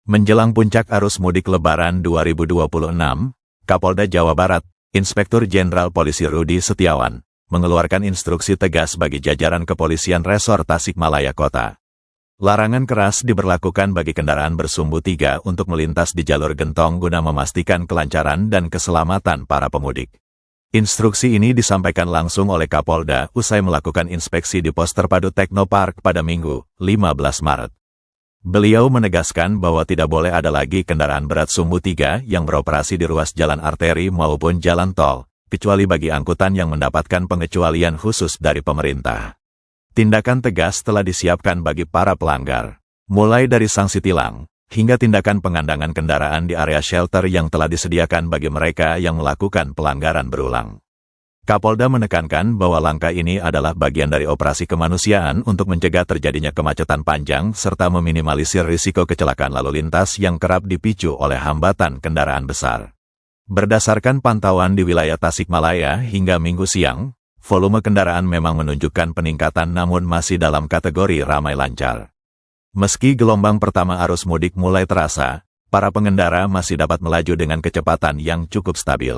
Menjelang puncak arus mudik Lebaran 2026, Kapolda Jawa Barat, Inspektur Jenderal Polisi Rudi Setiawan, mengeluarkan instruksi tegas bagi jajaran kepolisian Resor Tasikmalaya Kota. Larangan keras diberlakukan bagi kendaraan bersumbu 3 untuk melintas di jalur gentong guna memastikan kelancaran dan keselamatan para pemudik. Instruksi ini disampaikan langsung oleh Kapolda usai melakukan inspeksi di pos terpadu Teknopark pada Minggu, 15 Maret. Beliau menegaskan bahwa tidak boleh ada lagi kendaraan berat sumbu 3 yang beroperasi di ruas jalan arteri maupun jalan tol, kecuali bagi angkutan yang mendapatkan pengecualian khusus dari pemerintah. Tindakan tegas telah disiapkan bagi para pelanggar, mulai dari sanksi tilang, hingga tindakan pengandangan kendaraan di area shelter yang telah disediakan bagi mereka yang melakukan pelanggaran berulang. Kapolda menekankan bahwa langkah ini adalah bagian dari operasi kemanusiaan untuk mencegah terjadinya kemacetan panjang serta meminimalisir risiko kecelakaan lalu lintas yang kerap dipicu oleh hambatan kendaraan besar. Berdasarkan pantauan di wilayah Tasikmalaya hingga Minggu siang, volume kendaraan memang menunjukkan peningkatan namun masih dalam kategori ramai lancar. Meski gelombang pertama arus mudik mulai terasa, para pengendara masih dapat melaju dengan kecepatan yang cukup stabil.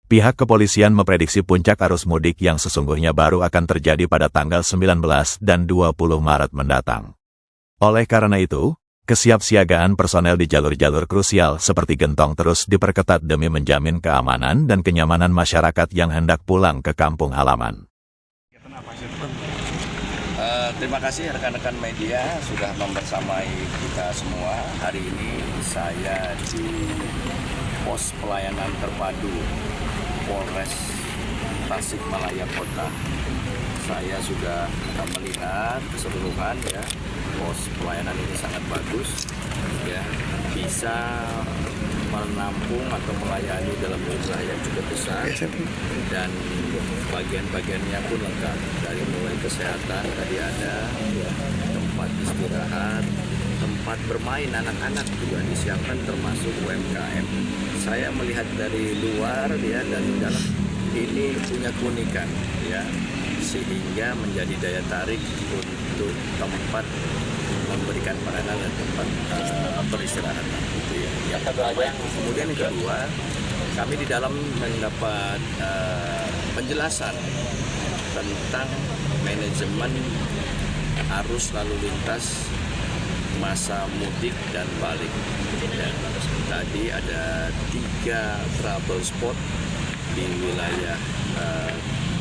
Pihak kepolisian memprediksi puncak arus mudik yang sesungguhnya baru akan terjadi pada tanggal 19 dan 20 Maret mendatang. Oleh karena itu, kesiapsiagaan personel di jalur-jalur krusial seperti gentong terus diperketat demi menjamin keamanan dan kenyamanan masyarakat yang hendak pulang ke kampung halaman. Terima kasih rekan-rekan media sudah membersamai kita semua. Hari ini saya di pos pelayanan terpadu Polres Tasikmalaya Kota. Saya sudah melihat keseluruhan ya, pos pelayanan ini sangat bagus ya, bisa menampung atau melayani dalam jumlah yang cukup besar dan bagian-bagiannya pun lengkap, dari mulai kesehatan tadi ada ya, tempat istirahat, tempat bermain anak-anak juga disiapkan termasuk UMKM. Saya melihat dari luar ya dan dalam ini punya keunikan ya, sehingga menjadi daya tarik untuk tempat memberikan pelayanan dan tempat beristirahat gitu ya. Yang pertama, kemudian yang kedua, kami di dalam mendapat penjelasan tentang manajemen arus lalu lintas masa mudik dan balik. Dan tadi ada 3 trouble spot di wilayah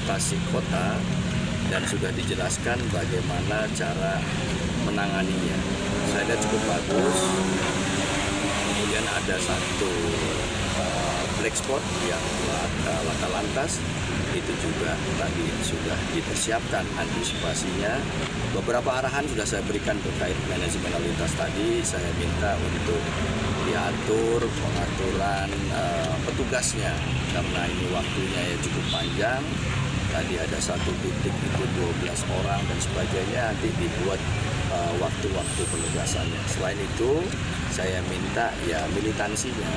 Tasik Kota dan sudah dijelaskan bagaimana cara menanganinya. Saya lihat cukup bagus. Kemudian ada satu black spot yang laka lantas, itu juga tadi sudah dipersiapkan antisipasinya. Beberapa arahan sudah saya berikan terkait manajemen lalu lintas tadi. Saya minta untuk diatur pengaturan petugasnya karena ini waktunya ya cukup panjang. Tadi ada satu titik itu 12 orang dan sebagainya, nanti dibuat waktu-waktu penugasannya. Selain itu, saya minta ya militansinya.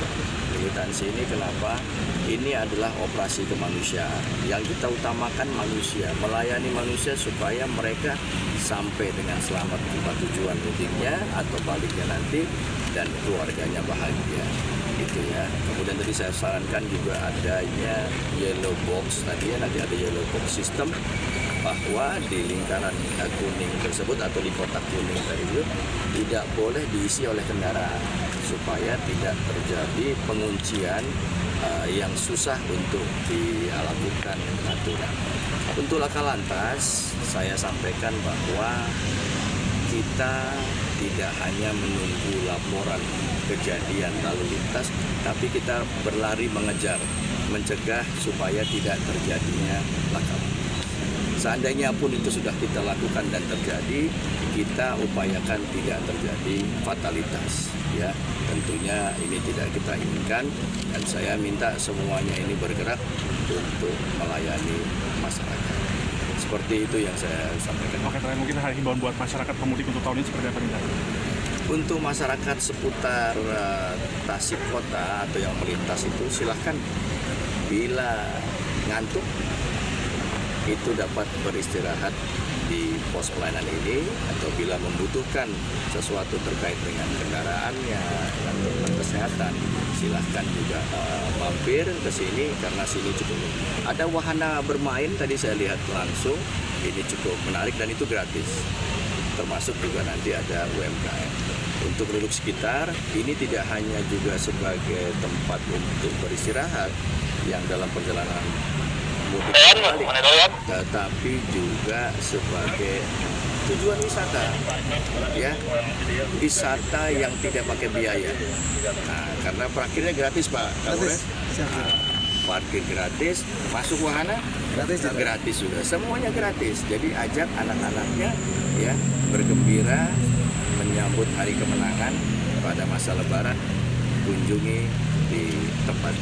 Militansi ini kenapa? Ini adalah operasi kemanusiaan. Yang kita utamakan manusia, melayani manusia supaya mereka sampai dengan selamat di tempat tujuan mudiknya atau baliknya nanti dan keluarganya bahagia. Gitu ya. Kemudian tadi saya sarankan juga adanya yellow box tadi ya, nanti ada yellow box system bahwa di lingkaran kuning tersebut atau di kotak kuning tadi itu tidak boleh diisi oleh kendaraan supaya tidak terjadi penguncian yang susah untuk dilakukan aturan. Untuk laka lantas saya sampaikan bahwa kita tidak hanya menunggu laporan kejadian lalu lintas, tapi kita berlari mengejar, mencegah supaya tidak terjadinya laka lantas. Seandainya pun itu sudah kita lakukan dan terjadi, kita upayakan tidak terjadi fatalitas. Ya, tentunya ini tidak kita inginkan dan saya minta semuanya ini bergerak untuk melayani masyarakat. Seperti itu yang saya sampaikan. Oke, mungkin hal himbauan buat masyarakat pemudik untuk tahun ini seperti apa nih? Untuk masyarakat seputar Tasik Kota atau yang melintas itu silahkan bila ngantuk itu dapat beristirahat di pos pelayanan ini, atau bila membutuhkan sesuatu terkait dengan kendaraannya kesehatan. Silahkan juga mampir ke sini karena sini cukup. Ada wahana bermain tadi saya lihat langsung, ini cukup menarik dan itu gratis. Termasuk juga nanti ada UMKM. Untuk penduduk sekitar, ini tidak hanya juga sebagai tempat untuk beristirahat yang dalam perjalanan mudik balik, tetapi juga sebagai tujuan wisata, ya, wisata yang tidak pakai biaya. Nah, karena parkirnya gratis, Pak. Gratis. Parkir gratis, masuk wahana gratis juga, semuanya gratis. Jadi ajak anak-anaknya ya bergembira menyambut hari kemenangan pada masa Lebaran, kunjungi di tempat